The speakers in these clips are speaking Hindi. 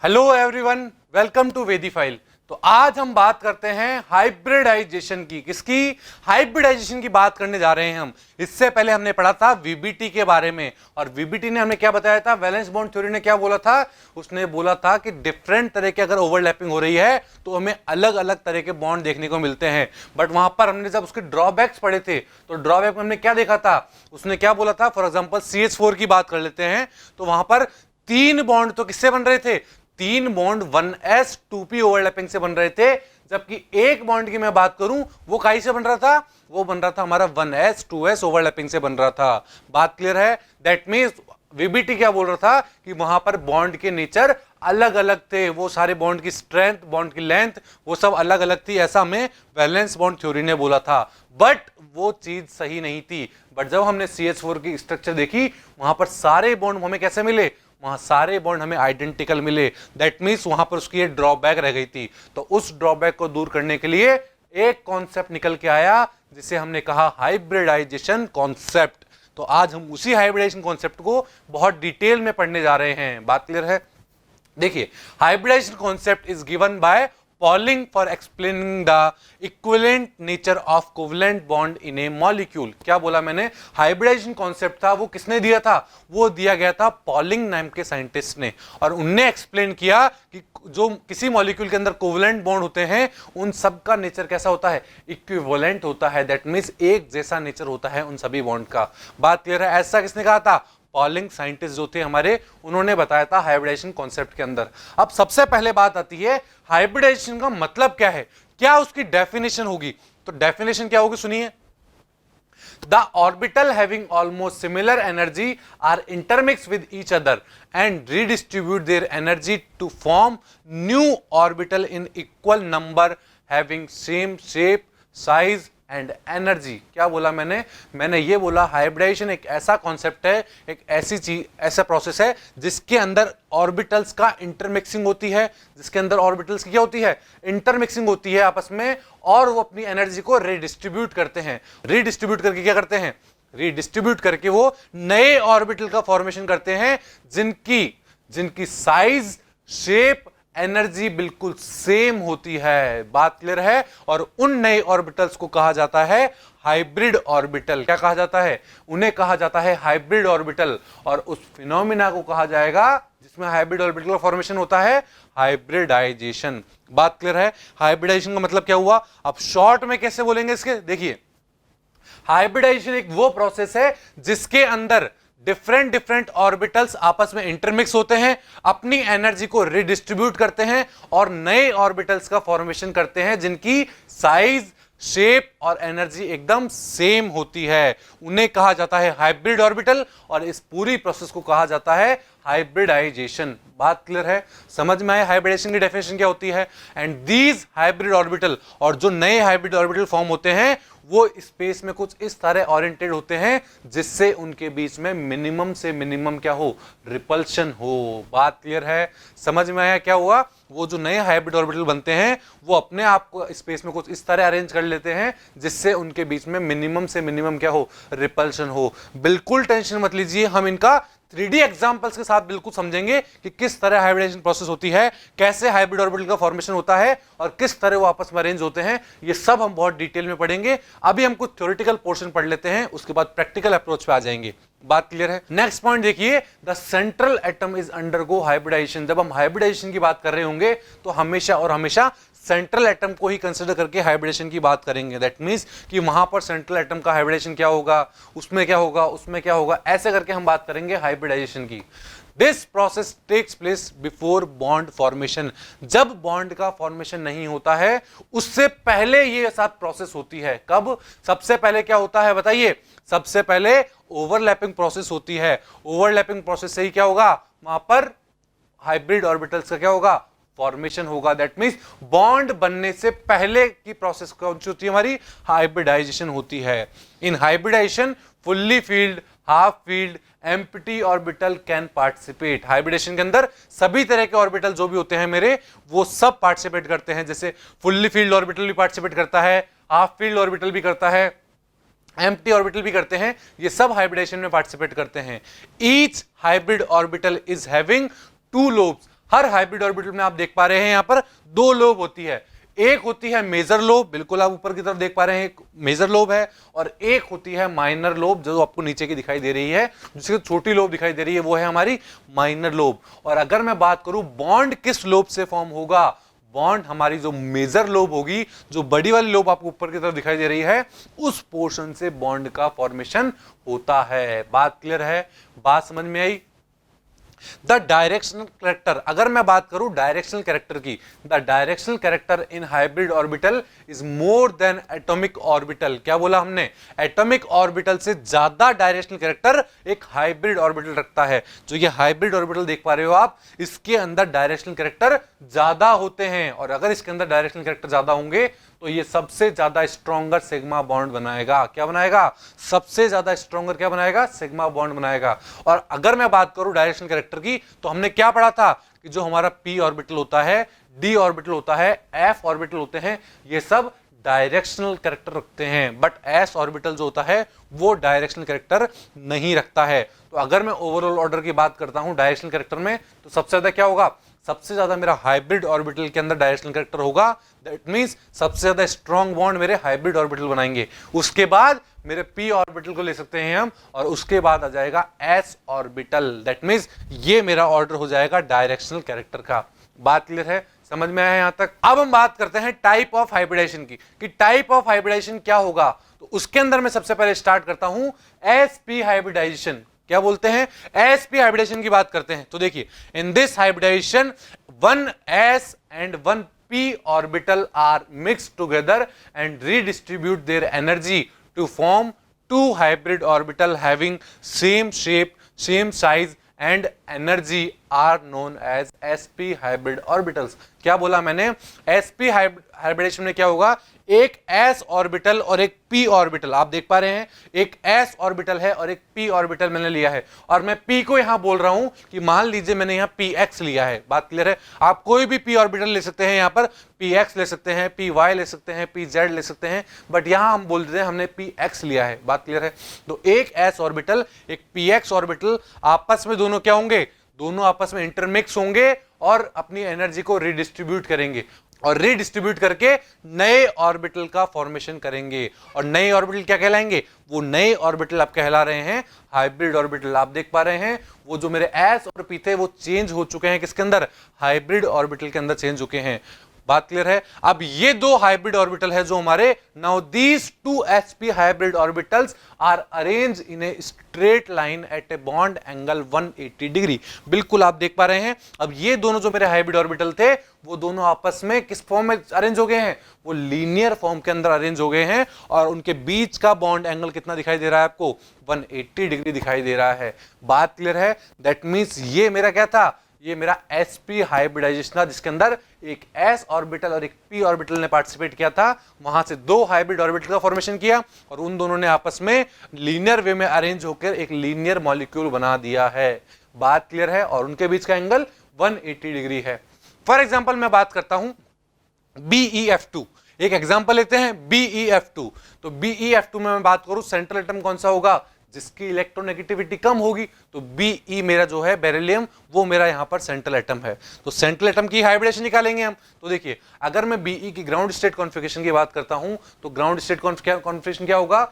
हेलो एवरीवन, वेलकम टू वेदीफाइल। तो आज हम बात करते हैं हाइब्रिडाइजेशन की। किसकी? हाइब्रिडाइजेशन की बात करने जा रहे हैं हम। इससे पहले हमने पढ़ा था वीबीटी के बारे में, और वीबीटी ने हमें क्या बताया था? वैलेंस बॉन्ड थ्योरी ने क्या बोला था? उसने बोला था कि डिफरेंट तरह की अगर ओवरलैपिंग हो रही है तो हमें अलग अलग तरह के बॉन्ड देखने को मिलते हैं। बट वहां पर हमने जब उसके ड्रॉबैक्स पढ़े थे तो ड्रॉबैक में हमने क्या देखा था? उसने क्या बोला था? फॉर एग्जाम्पल CH4 की बात कर लेते हैं, तो वहां पर 3 बॉन्ड तो किससे बन रहे थे? 3 बॉन्ड 1s 2p ओवरलैपिंग से बन रहे थे, जबकि एक बॉन्ड की मैं बात करूं वो काई से बन रहा था? वो बन रहा था हमारा 1s 2s ओवरलैपिंग से बन रहा था। बात क्लियर है? दैट मींस वीबीटी क्या बोल रहा था कि वहां पर बॉन्ड के नेचर अलग अलग थे, वो सारे बॉन्ड की स्ट्रेंथ, बॉन्ड की लेंथ, वो सब अलग अलग थी, ऐसा हमें वैलेंस बॉन्ड थ्योरी ने बोला था। बट वो चीज सही नहीं थी। बट जब हमने CH4 की स्ट्रक्चर देखी, वहां पर सारे बॉन्ड हमें कैसे मिले? वहां सारे बॉन्ड हमें आइडेंटिकल मिले। दैट मींस वहां पर उसकी एक ड्रॉबैक रह गई थी। तो उस ड्रॉबैक को दूर करने के लिए एक कॉन्सेप्ट निकल के आया जिसे हमने कहा हाइब्रिडाइजेशन कॉन्सेप्ट। तो आज हम उसी हाइब्रिडाइजेशन कॉन्सेप्ट को बहुत डिटेल में पढ़ने जा रहे हैं। बात क्लियर है? देखिए, hybridization concept is given by Pauling for explaining the equivalent nature of covalent bond in a molecule। क्या बोला मैंने? हाइब्रिडाइजेशन कॉन्सेप्ट था, वो किसने दिया था? वो दिया गया था पॉलिंग नाम के साइंटिस्ट ने, और उनने एक्सप्लेन किया कि जो किसी मॉलिक्यूल के अंदर कोवलेंट बॉन्ड होते हैं उन सब का नेचर कैसा होता है? इक्विवेलेंट होता है। दैट मींस एक जैसा नेचर होता है उन सभी बॉन्ड का। बात क्लियर है? ऐसा किसने कहा था? पॉलिंग साइंटिस्ट जो थे हमारे, उन्होंने बताया था हाइब्रिडाइजेशन कॉन्सेप्ट के अंदर। अब सबसे पहले बात आती है हाइब्रिडाइजेशन का मतलब क्या है, क्या उसकी डेफिनेशन होगी? तो डेफिनेशन क्या होगी, सुनिए। The orbital having almost similar energy are intermixed with each other and redistribute their energy to form new orbital in equal number having same shape, size and energy. क्या बोला मैंने ये बोला हाइब्रिडाइजेशन एक ऐसा कॉन्सेप्ट है, एक ऐसी चीज, ऐसा प्रोसेस है जिसके अंदर ऑर्बिटल्स का इंटरमिक्सिंग होती है, जिसके अंदर ऑर्बिटल्स की क्या होती है? इंटरमिक्सिंग होती है आपस में, और वो अपनी एनर्जी को रिडिस्ट्रीब्यूट करते हैं। रिडिस्ट्रीब्यूट करके क्या करते हैं? रिडिस्ट्रीब्यूट करके वो नए ऑर्बिटल का फॉर्मेशन करते हैं जिनकी साइज, शेप, एनर्जी बिल्कुल सेम होती है। बात क्लियर है? और उन नए ऑर्बिटल्स को कहा जाता है हाइब्रिड ऑर्बिटल। क्या कहा जाता है? उन्हें कहा जाता है हाइब्रिड ऑर्बिटल। और उस फिनोमिना को कहा जाएगा जिसमें हाइब्रिड ऑर्बिटल का फॉर्मेशन होता है हाइब्रिडाइजेशन। बात क्लियर है? हाइब्रिडाइजेशन का मतलब क्या हुआ? अब शॉर्ट में कैसे बोलेंगे इसके? देखिए, हाइब्रिडाइजेशन एक वो प्रोसेस है जिसके अंदर डिफरेंट ऑर्बिटल्स आपस में इंटरमिक्स होते हैं, अपनी एनर्जी को रिडिस्ट्रीब्यूट करते हैं और नए ऑर्बिटल्स का फॉर्मेशन करते हैं जिनकी साइज, शेप और एनर्जी एकदम सेम होती है। उन्हें कहा जाता है हाइब्रिड ऑर्बिटल, और इस पूरी प्रोसेस को कहा जाता है हाइब्रिडाइजेशन। बात क्लियर है? समझ में आए हाइब्रिडाइजेशन की डेफिनेशन क्या होती है? एंड दीज हाइब्रिड ऑर्बिटल, और जो नए हाइब्रिड ऑर्बिटल फॉर्म होते हैं वो स्पेस में कुछ इस तरह ओरिएंटेड होते हैं जिससे उनके बीच में मिनिमम से मिनिमम क्या हो? रिपल्शन हो। बात क्लियर है? समझ में आया क्या हुआ? वो जो नए हाइब्रिड ऑर्बिटल बनते हैं वो अपने आप को स्पेस में कुछ इस तरह अरेंज कर लेते हैं जिससे उनके बीच में मिनिमम से मिनिमम क्या हो? रिपल्शन हो। बिल्कुल टेंशन मत लीजिए, हम इनका 3D एग्जांपल्स के साथ बिल्कुल समझेंगे कि किस तरह हाइब्रिडाइजेशन प्रोसेस होती है, कैसे हाइब्रिड ऑर्बिटल का फॉर्मेशन होता है और किस तरह वो आपस में अरेंज होते हैं। ये सब हम बहुत डिटेल में पढ़ेंगे। अभी हम कुछ थ्योरेटिकल पोर्शन पढ़ लेते हैं, उसके बाद प्रैक्टिकल अप्रोच पे आ जाएंगे। बात क्लियर है? नेक्स्ट पॉइंट देखिए, the central atom is undergo hybridization. जब हम हाइब्रिडाइजेशन की बात कर रहे होंगे तो हमेशा और हमेशा सेंट्रल एटम को ही कंसिडर करके हाइब्रिडेशन की बात करेंगे। दैट मींस कि वहां पर सेंट्रल एटम का हाइब्रिडेशन क्या होगा, उसमें क्या होगा, उसमें क्या होगा, ऐसे करके हम बात करेंगे हाइब्रिडाइजेशन की। This process takes place before bond formation. जब बॉन्ड का फॉर्मेशन नहीं होता है उससे पहले ये सब प्रोसेस होती है। कब? सबसे पहले क्या होता है बताइए? सबसे पहले ओवरलैपिंग प्रोसेस होती है। ओवरलैपिंग प्रोसेस से ही क्या होगा? वहां पर हाइब्रिड ऑर्बिटल्स का क्या होगा? फॉर्मेशन होगा। दैट मींस बॉन्ड बनने से पहले की प्रोसेस कौन सी होती है? हमारी हाइब्रिडाइजेशन होती है। In hybridisation fully filled, half filled, empty orbital can participate. Hybridisation के अंदर सभी तरह के ऑर्बिटल जो भी होते हैं मेरे, वो सब पार्टिसिपेट करते हैं। जैसे फुल्ली फील्ड ऑर्बिटल भी पार्टिसिपेट करता है, हाफ फील्ड ऑर्बिटल भी करता है, एम्प्टी ऑर्बिटल भी करते हैं, ये सब हाइब्रिडेशन में पार्टिसिपेट करते हैं। Each hybrid orbital is having 2 lobes. Her hybrid orbital में आप देख पा रहे हैं यहां पर दो लोब होती है, एक होती है मेजर लोब, बिल्कुल आप ऊपर की तरफ देख पा रहे हैं एक मेजर लोब है, और एक होती है माइनर लोब जो आपको नीचे की दिखाई दे रही है, जिसकी छोटी लोब दिखाई दे रही है वो है हमारी माइनर लोब। और अगर मैं बात करूं बॉन्ड किस लोब से फॉर्म होगा, बॉन्ड हमारी जो मेजर लोब होगी, जो बड़ी वाली लोब आपको ऊपर की तरफ दिखाई दे रही है, उस पोर्शन से बॉन्ड का फॉर्मेशन होता है। बात क्लियर है, बात समझ में आई। द डायरेक्शनल कैरेक्टर, अगर मैं बात करूं डायरेक्शनल कैरेक्टर की, the directional character in hybrid orbital is more than atomic orbital. क्या बोला हमने, एटॉमिक ऑर्बिटल से ज्यादा डायरेक्शनल कैरेक्टर एक हाइब्रिड ऑर्बिटल रखता है। जो ये हाइब्रिड ऑर्बिटल देख पा रहे हो आप, इसके अंदर डायरेक्शनल कैरेक्टर ज्यादा होते हैं, और अगर इसके अंदर डायरेक्शनल कैरेक्टर ज्यादा होंगे तो ये सबसे ज्यादा स्ट्रॉन्गर सिग्मा बॉन्ड बनाएगा। क्या बनाएगा, सबसे ज्यादा स्ट्रॉन्गर क्या बनाएगा, सिग्मा बॉन्ड बनाएगा। और अगर मैं बात करूं डायरेक्शनल कैरेक्टर की, तो हमने क्या पढ़ा था कि जो हमारा p ऑर्बिटल होता है, d ऑर्बिटल होता है, f ऑर्बिटल होते हैं, ये सब डायरेक्शनल कैरेक्टर रखते हैं, बट s ऑर्बिटल जो होता है वो डायरेक्शनल कैरेक्टर नहीं रखता है। तो अगर मैं ओवरऑल ऑर्डर की बात करता हूं डायरेक्शनल कैरेक्टर में, तो सबसे ज्यादा क्या होगा, सबसे ज्यादा मेरा हाइब्रिड ऑर्बिटल के अंदर डायरेक्शनल कैरेक्टर होगा। दैट मींस सबसे ज्यादा स्ट्रॉन्ग बॉन्ड मेरे हाइब्रिड ऑर्बिटल बनाएंगे। उसके बाद मेरे p ऑर्बिटल को ले सकते हैं हम, और उसके बाद आ जाएगा s ऑर्बिटल। दैट मींस ये मेरा ऑर्डर हो जाएगा डायरेक्शनल कैरेक्टर का। बात क्लियर है, समझ में आया यहां तक। अब हम बात करते हैं टाइप ऑफ हाइब्रिडाइजेशन की, कि टाइप ऑफ हाइब्रिडाइजेशन क्या होगा। तो उसके अंदर मैं सबसे पहले स्टार्ट करता हूं sp हाइब्रिडाइजेशन। क्या बोलते हैं, sp हाइब्रिडाइजेशन की बात करते हैं। तो देखिए, in this hybridization one s and one p orbital are mixed together and redistribute their energy to form two hybrid orbital having same shape, same size and energy are known as sp hybrid orbitals. क्या बोला मैंने, sp हाइब्रिडेशन में क्या होगा, एक s ऑर्बिटल और एक p ऑर्बिटल, आप देख पा रहे हैं एक s ऑर्बिटल है और एक p ऑर्बिटल मैंने लिया है, और मैं p को यहां बोल रहा हूं कि मान लीजिए मैंने यहां px लिया है। बात क्लियर है, आप कोई भी p ऑर्बिटल ले सकते हैं, यहां पर px ले सकते हैं, py ले सकते हैं, pz ले सकते हैं, बट यहां हम बोल रहे हैं हमने px लिया है। बात क्लियर है, तो एक s ऑर्बिटल एक px ऑर्बिटल आपस में दोनों क्या होंगे, दोनों आपस में इंटरमिक्स होंगे और अपनी एनर्जी को रिडिस्ट्रीब्यूट करेंगे, और रिडिस्ट्रीब्यूट करके नए ऑर्बिटल का फॉर्मेशन करेंगे। और नए ऑर्बिटल क्या कहलाएंगे, वो नए ऑर्बिटल आप कहला रहे हैं हाइब्रिड ऑर्बिटल। आप देख पा रहे हैं वो जो मेरे s और p थे वो चेंज हो चुके हैं, किसके अंदर, हाइब्रिड ऑर्बिटल के अंदर चेंज हो चुके हैं। बात क्लियर है। अब ये दो हाइब्रिड ऑर्बिटल है जो हमारे, now these two sp hybrid orbitals are arrange in a straight line at a bond angle 180 degree. बिल्कुल आप देख पा रहे हैं, अब ये दोनों जो मेरे हाइब्रिड ऑर्बिटल थे वो दोनों आपस में किस फॉर्म में अरेंज हो गए हैं, वो लीनियर फॉर्म के अंदर अरेंज हो गए हैं, और उनके बीच का बॉन्ड एंगल कितना दिखाई दे रहा है आपको, 180 डिग्री दिखाई दे रहा है। बात क्लियर है, दैट मींस ये मेरा क्या था, ये मेरा sp हाइब्रिडाइजेशन था, जिसके अंदर एक s ऑर्बिटल और एक p ऑर्बिटल ने पार्टिसिपेट किया था। वहां से दो हाइब्रिड ऑर्बिटल का फॉर्मेशन किया, और उन दोनों ने आपस में लीनियर वे में अरेंज होकर एक लीनियर मॉलिक्यूल बना दिया है। बात क्लियर है, और उनके बीच का एंगल 180 डिग्री है। फॉर एग्जाम्पल मैं बात करता हूं BeF2, एक एग्जाम्पल लेते हैं BeF2। तो BeF2 में मैं बात करूं, सेंट्रल एटम कौन सा होगा, जिसकी इलेक्ट्रोनेगेटिविटी कम होगी, तो Be मेरा जो है बेरिलियम, वो मेरा यहां पर सेंट्रल एटम है। तो सेंट्रल एटम की हाइब्रिडेशन निकालेंगे हम। तो देखिए, अगर मैं Be की ग्राउंड स्टेट कॉन्फ़िगरेशन की बात करता हूं, तो ग्राउंड स्टेट कॉन्फ़िगरेशन क्या होगा,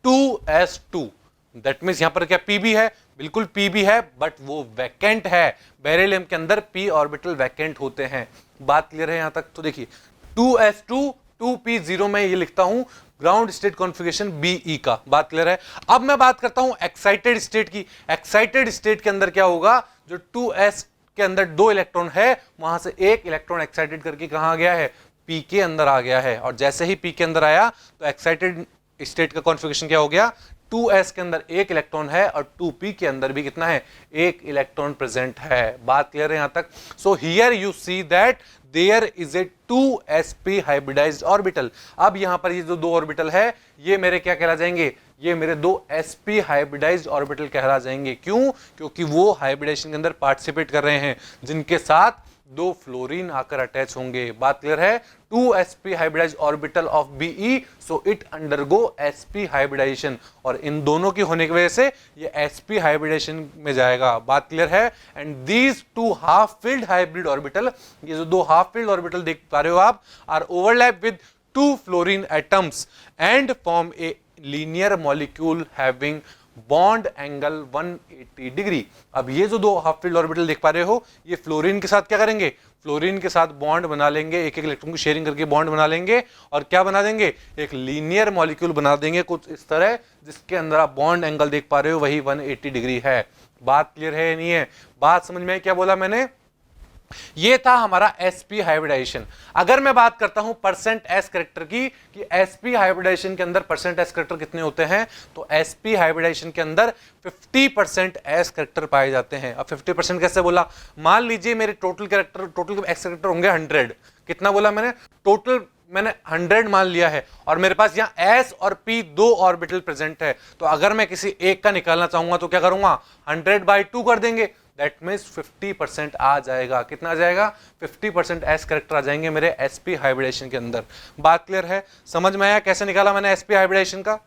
2s2। दैट मींस यहां पर क्या Pb है, बिल्कुल Pb है, बट वो वैकेंट है। बेरिलियम के अंदर p ऑर्बिटल वैकेंट होते हैं। बात क्लियर है यहां तक। तो देखिए 2s2 2p0 में ये लिखता हूं ग्राउंड स्टेट कॉन्फ़िगरेशन Be का। बात क्लियर है। अब मैं बात करता हूं एक्साइटेड स्टेट की। एक्साइटेड स्टेट के अंदर क्या होगा, जो 2s के अंदर दो इलेक्ट्रॉन है, वहां से एक इलेक्ट्रॉन एक्साइटेड करके कहां आ गया है, p के अंदर आ गया है, और जैसे ही p के अंदर आया तो एक्साइटेड स्टेट का कॉन्फ़िगरेशन क्या हो गया, 2s के अंदर एक इलेक्ट्रॉन है और 2p के अंदर भी कितना है, एक इलेक्ट्रॉन प्रेजेंट है। बात क्लियर है यहां तक। So here you see that there is a 2sp hybridized orbital. अब यहां पर ये जो दो ऑर्बिटल है ये मेरे क्या कहला जाएंगे, ये मेरे दो sp हाइब्रिडाइज्ड ऑर्बिटल कहला जाएंगे। क्यों, क्योंकि वो हाइब्रिडेशन के अंदर पार्टिसिपेट कर रहे हैं, जिनके साथ दो फ्लोरीन आकर अटैच होंगे। बात क्लियर है? 2 sp hybridize orbital of Be, so it undergo sp hybridization, और इन दोनों की होने की वजह से ये sp हाइब्रिडाइजेशन में जाएगा। बात क्लियर है? And these two half filled hybrid orbital, ये जो दो हाफ फिल्ड ऑर्बिटल देख पा रहे हो आप, are overlap with 2 fluorine atoms and form a linear molecule having bond angle 180 degree. अब ये जो दो हाफ फील्ड ऑर्बिटल देख पा रहे हो, ये फ्लोरीन के साथ क्या करेंगे? फ्लोरीन के साथ बॉन्ड बना लेंगे, एक एक इलेक्ट्रॉन की शेयरिंग करके बॉन्ड बना लेंगे, और क्या बना देंगे? एक लीनियर मॉलिक्यूल बना देंगे कुछ इस तरह, जिसके अंदर आप बॉन्ड एंगल देख पा रहे हो वही 180 डिग्री है। बात क्लियर है या नहीं है? बात समझ में? क्या बोला मैंने? ये था हमारा sp हाइब्रिडाइजेशन। अगर मैं बात करता हूं परसेंट s करेक्टर की, कि sp हाइब्रिडाइजेशन के अंदर परसेंट s करेक्टर कितने होते हैं, तो sp हाइब्रिडाइजेशन के अंदर 50% s करेक्टर पाए जाते हैं। अब 50% कैसे बोला? मान लीजिए मेरे टोटल s करेक्टर होंगे 100। कितना बोला मैंने? टोटल मैंने 100 मान लिया है, और मेरे पास यहां s और p दो ऑर्बिटल प्रेजेंट है। तो अगर मैं किसी एक का निकालना चाहूंगा तो क्या करूंगा? 100/2 कर देंगे, दैट मीन्स 50% आ जाएगा। कितना आ जाएगा? 50% s करेक्टर आ जाएंगे मेरे sp हाइब्रिडेशन के अंदर। बात क्लियर है? समझ में आया कैसे निकाला मैंने sp हाइब्रिडेशन का?